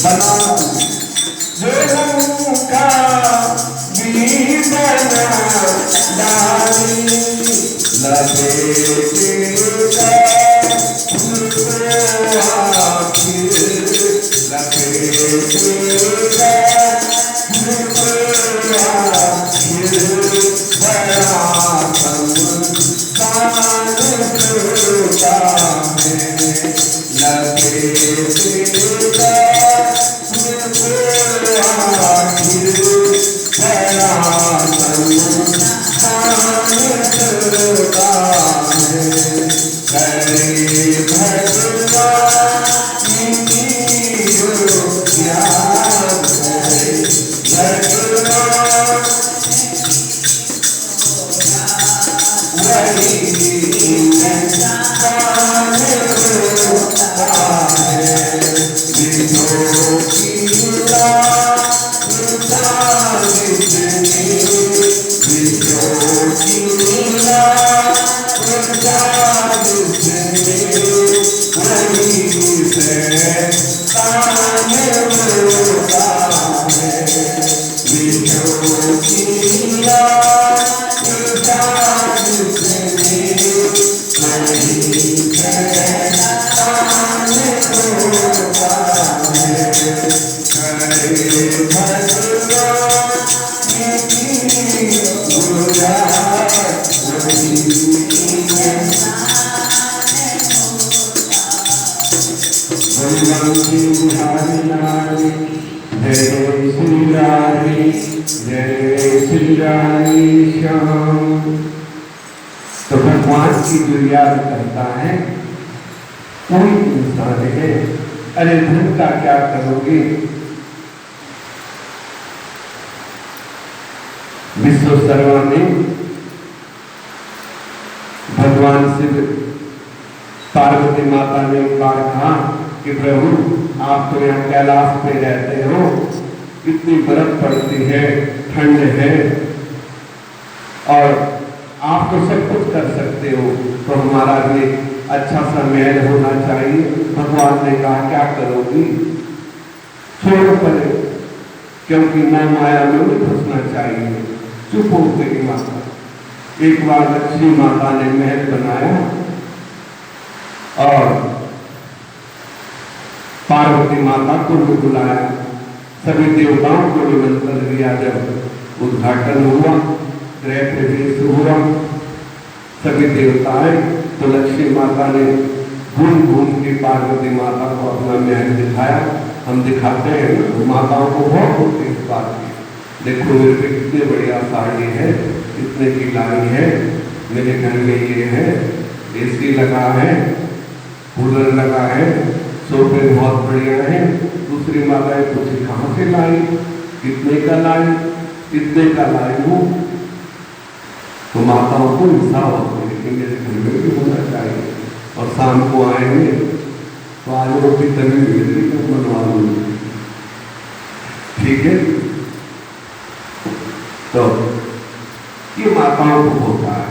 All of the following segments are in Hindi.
बना जो लंका भी बना डाली लपेटेगा उनको आखिर लपेटेगा उनको आखिर बड़ा संतान होता है लपेटेगा उनको आखिर बड़ा संतान होता है करे भगवान ज्ञान करे भगवान वही इंसान होता है विधो की तो भगवान की जो याद करता है कोई इंसान है। अरे धन का क्या करोगे? विश्वकर्मा ने भगवान शिव पार्वती माता ने एक बार कहा कि प्रभु आप तो यहाँ कैलाश पे रहते हो, इतनी बर्फ पड़ती है, ठंड है और आप तो सब कुछ कर सकते हो, तो हमारा भी अच्छा सा महल होना चाहिए। भगवान ने कहा क्या करोगी? छोड़ो परे, क्योंकि मैं माया में नहीं फंसना चाहिए। चुप हो गई माता। एक बार लक्ष्मी माता ने महल बनाया और पार्वती माता को भी बुलाया, सभी देवताओं को निमंत्रण दिया। जब उद्घाटन हुआ, गृह प्रवेश हुआ, सभी देवताएं, तो लक्ष्मी माता ने घूम घूम के पार्वती माता को अपना महल दिखाया। हम दिखाते हैं ना, माताओं को बहुत होती है इस बात की। देखो मेरे पे कितनी बढ़िया साड़ी है, कितने की लाई है, मेरे घर में ये है, एसी लगा है, कूलर लगा है, सोफे बहुत बढ़िया है। दूसरी माताएं पूछी कहाँ से लाई, कितने का लाई, कितने का लाई हूँ। तो माताओं को इंसाफ होती है कि मेरे घर में भी होना चाहिए। और शाम को आएंगे तो आज रोटी तभी मिलेगी तो बनवा लूंगी, ठीक है। तो ये माताओं को होता है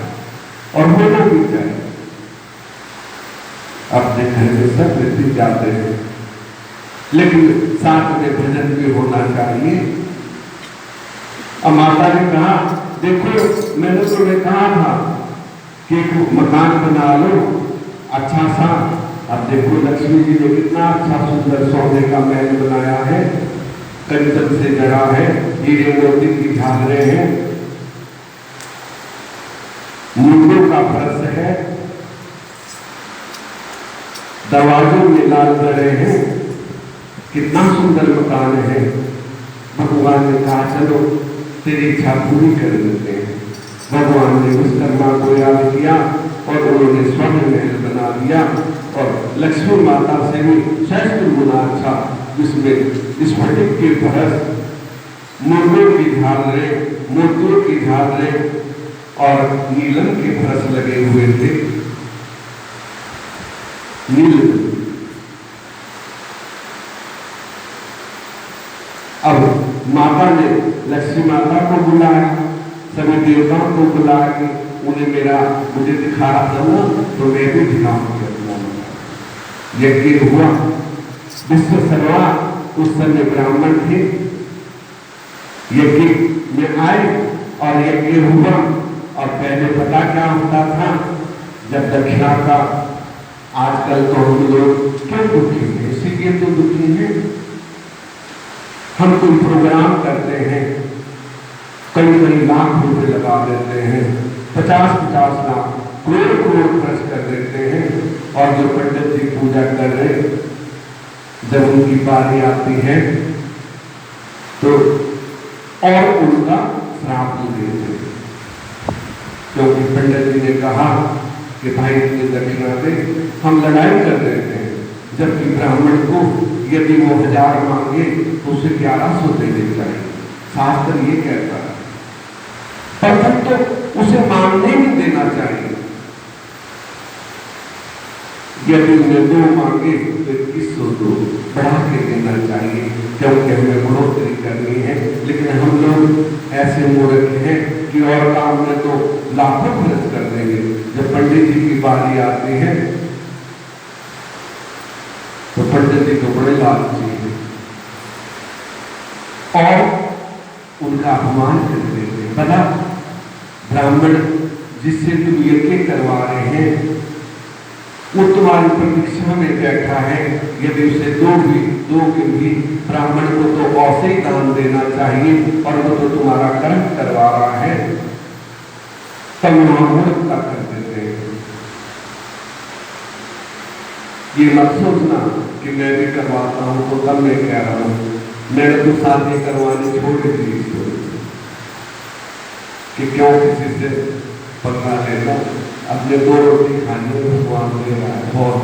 और होना भी चाहिए। अपने घर में सब व्यक्ति जाते हैं, लेकिन साथ में भजन भी होना चाहिए। अब माता ने कहा देखो मैंने तुम्हें कहा था कि मकान बना लो अच्छा सा। अब देखो लक्ष्मी जी ने कितना अच्छा सुंदर सोने का महल बनाया है, कंचन से जड़ा है, हीरे मोती की झालरें हैं, मुंडों का फर्श है, दरवाजों में लाल गड़े हैं, कितना सुंदर मकान है। भगवान ने कहा चलो तेरी इच्छा पूरी कर देते हैं। भगवान ने विश्वकर्मा को याद किया और उन्होंने स्वर्ण महल बना दिया और लक्ष्मी माता से भी सहस्त्र गुना अच्छा, जिसमें स्फटिक के फर्श, मुर्गों की झालरें, मोतियों की झालरें और नीलम के फर्श लगे हुए थे। अब माता ने लक्ष्मी माता को बुलाया, सभी देवताओं को बुला के उन्हें मुझे दिखा रहा था ना, तो मैं भी दिखाऊंगा। यज्ञ हुआ, विश्वकर्मा उस समय ब्राह्मण थे, यज्ञ में आए और यज्ञ हुआ। और पहले पता क्या होता था, जब दक्षिणा का, आजकल तो हम लोग क्यों दुखी हैं, इसीलिए तो दुखी हैं, हम कोई प्रोग्राम करते हैं, कई कई लाख रुपए लगा देते हैं, 50-50 लाख, करोड़ खर्च कर देते हैं। और जो पंडित जी पूजा कर रहे, जब उनकी बारी आती है तो और उनका श्राप देते हैं, क्योंकि पंडित जी ने कहा कि भाई इतनी दक्षिणा दे, हम लड़ाई कर देते हैं। जबकि ब्राह्मण को यदि वो 1000 मांगे तो उसे 1100 देने चाहिए, शास्त्र ये कहता है। प्रथम तो उसे मांगने ही देना चाहिए। यदि उन्हें 2 मांगे तो 2100 बढ़ा के देना चाहिए, क्योंकि हमें बढ़ोतरी करनी है। लेकिन हम लोग ऐसे मूर्ख हैं कि और काम में तो लाखों खर्च कर देंगे। जब पंडित जी की बारी आती है तो पंडित जी को बड़े लालची हैं और उनका अपमान कर देते हैं। बता, ब्राह्मण जिससे तुम यज्ञ करवा रहे हैं वो तुम्हारी प्रतीक्षा में बैठा है, यदि उसे दोगे भी, ब्राह्मण को तो ऐसे ही दान देना चाहिए, और वो तो तुम्हारा कर्म करवा रहा है, तब वहां मूर्खता कर देते हैं। ये मत सोचना कि मैं भी करवाता हूं तो तब मैं कह रहा हूं, मैंने तो शादी करवानी छोड़ दी कि क्यों किसी से पकड़ा लेना, अपने 2 रोटी खानी भगवान दे रहा है। बहुत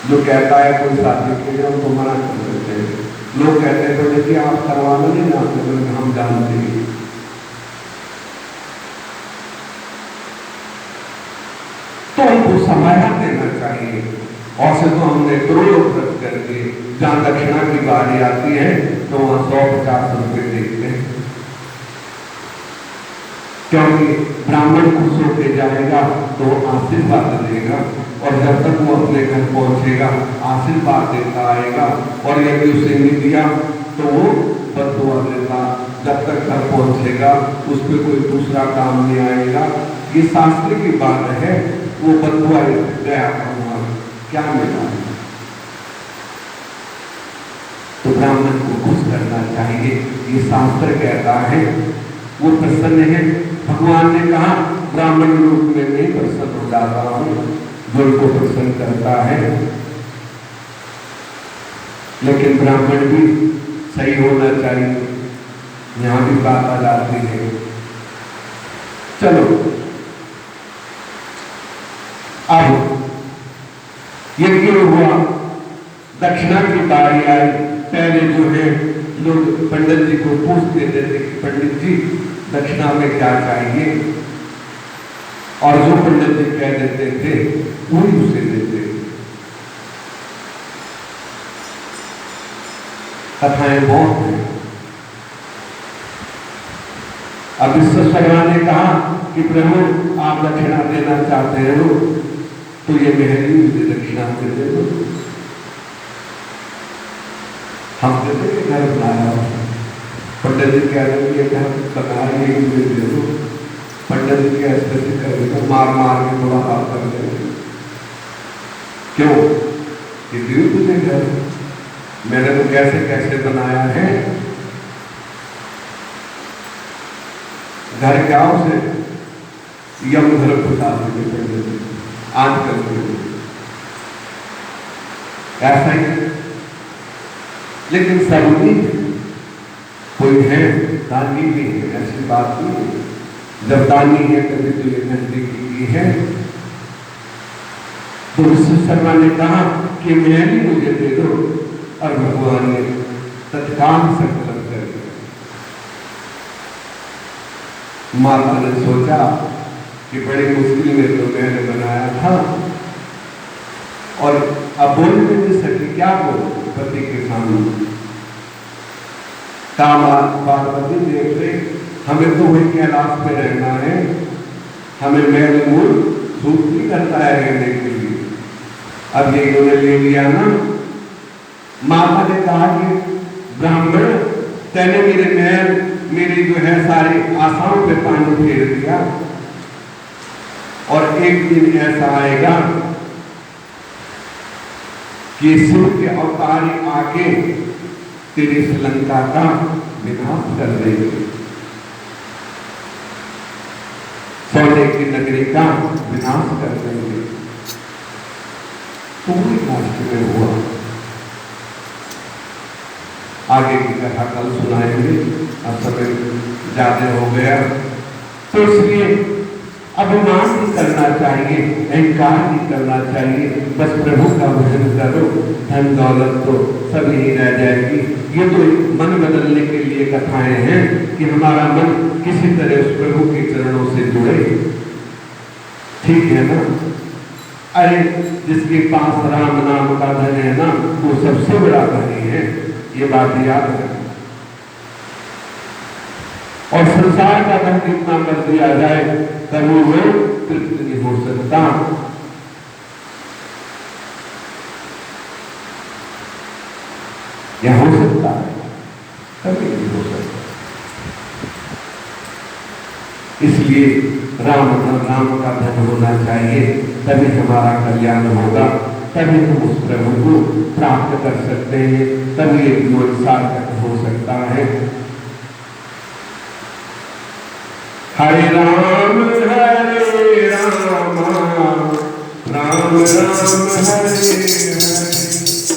जो कहता है कोई शादी के लिए उनको मना कर देते हैं। लोग कहते हैं तो देखिए आप करवाना नहीं जानते, तो हम जानते हैं। तो उनको समय देना चाहिए। और से तो हमने करोड़ों खर्च करके, जहां दक्षिणा की बारी आती है तो वहां 100-50 रुपए देखते हैं, क्योंकि ब्राह्मण खुश होकर जाएगा तो आशीर्वाद देगा, और जब तक वो अपने घर पहुंचेगा आशीर्वाद देता आएगा। और यदि उसे नहीं दिया तो वो बददुआ देता, जब तक घर पहुंचेगा उस पर कोई दूसरा काम नहीं आएगा। ये शास्त्र की बात है, वो बददुआ गया क्या मिला। तो ब्राह्मण को खुश करना चाहिए, ये शास्त्र कहता है। वो प्रसन्न है, भगवान ने कहा ब्राह्मण रूप में नहीं प्रसन्न हो जाता हूं, जो उनको प्रसन्न करता है। लेकिन ब्राह्मण भी सही होना चाहिए, यहां भी बात आ जाती है। चलो अब यज्ञ हुआ, दक्षिणा की बारी आई। पहले जो है लोग पंडित जी को पूछ देते थे कि पंडित जी दक्षिणा में क्या चाहिए, और जो पंडित जी कह देते थे वही उसे देते। कथाएं बहुत हैं। अब विश्वेश्वरैया ने कहा कि प्रभु आप दक्षिणा देना चाहते हो तो ये महली मुझे दक्षिणा दे दो। हम कहते हैं घर बनाया, पंडित जी कह रहे हैं घर बनाया, ये मुझे दे दो। पंडित जी के ऐसे कर देते, मार मार के थोड़ा हाथ कर देते। क्यों? कि दियो तुझे घर, मैंने तो कैसे कैसे बनाया है। घर क्या उसे यम घर बता देते आजकल ऐसा ही। लेकिन सब नहीं, कोई है दानी भी है, ऐसी बात नहीं है। जब दानी है तभी तो ये नजदीकी की है। तो विश्वेश्वरैया ने कहा कि मैंने मुझे दे दो, और भगवान ने तत्काल संकल्प कर दिया। माता ने सोचा कि बड़ी मुश्किल में तो मैंने बनाया था, और अब बोल भी नहीं सकी, क्या बोल पति के सामने। पार्वती देख रहे, हमें तो वही कैलाश में रहना है, हमें मैल मूल सूट नहीं करता है रहने के लिए। अब ये इन्होंने ले लिया ना, माता ने कहा कि ब्राह्मण, तेने मेरी जो है सारी आशाओं पे पानी फेर दिया, और एक दिन ऐसा आएगा कि शिव के अवतार आके तेरी इस लंका का विनाश कर देंगे, सोने की नगरी का विनाश कर देंगे। तो वही राष्ट्र में हुआ। आगे की कथा कल सुनाएंगे, अब समय ज्यादा हो गया, तो इसलिए अभिमान नहीं करना चाहिए, अहंकार नहीं करना चाहिए। बस प्रभु का भजन करो, धन दौलत तो सब यही रह जाएगी। ये तो मन बदलने के लिए कथाएं हैं कि हमारा मन किसी तरह उस प्रभु के चरणों से जुड़े, ठीक है ना। अरे जिसके पास राम नाम का धन है ना, वो सबसे बड़ा धनी है, ये बात याद रखना। और संसार का धन कितना कर दिया जाए तब वो तृप्त नहीं हो सकता। या हो सकता है, कभी नहीं हो सकता। इसलिए राम का धन होना चाहिए, तभी हमारा कल्याण होगा, तभी हम उस प्रभु को प्राप्त कर सकते हैं, तभी एक जीवन सार्थक हो सकता है। हरे राम राम राम राम हरे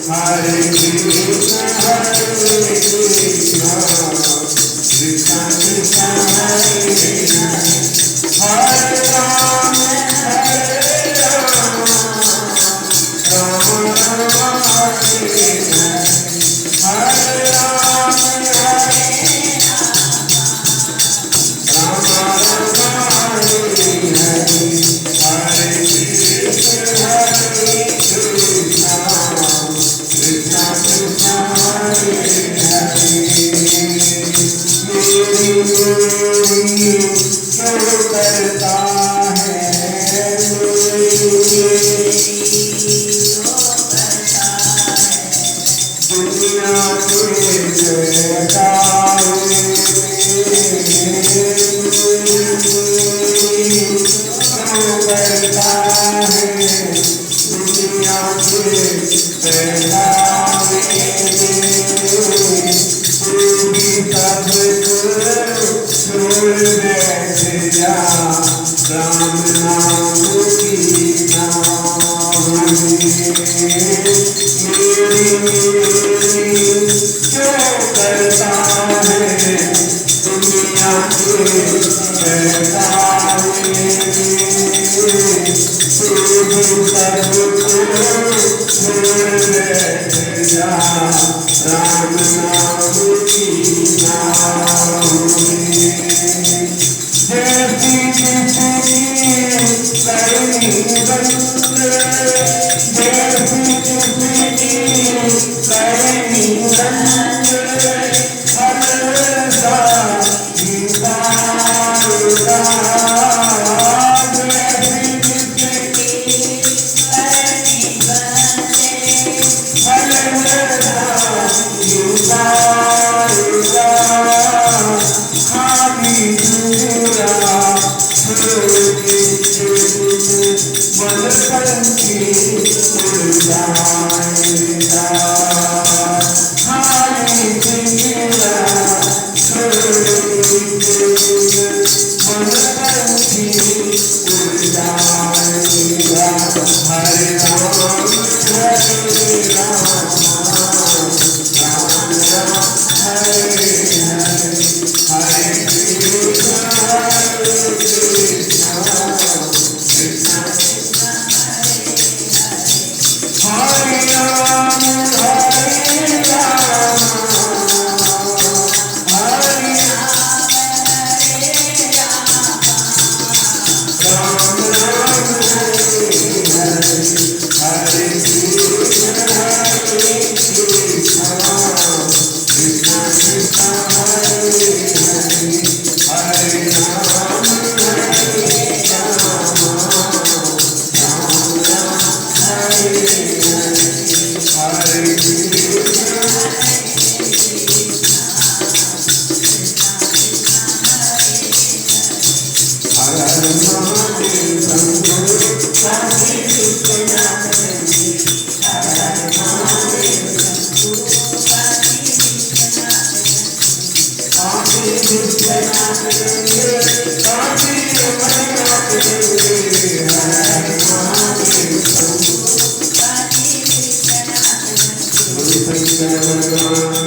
हरे कृष्ण कृष्ण कृष्ण हरे हरे राम राम राम हरे हरे राम Hare काफी विश्वनाथ गंगे काफी अमरनाथ गंगे हर महादेव शंकर भगवान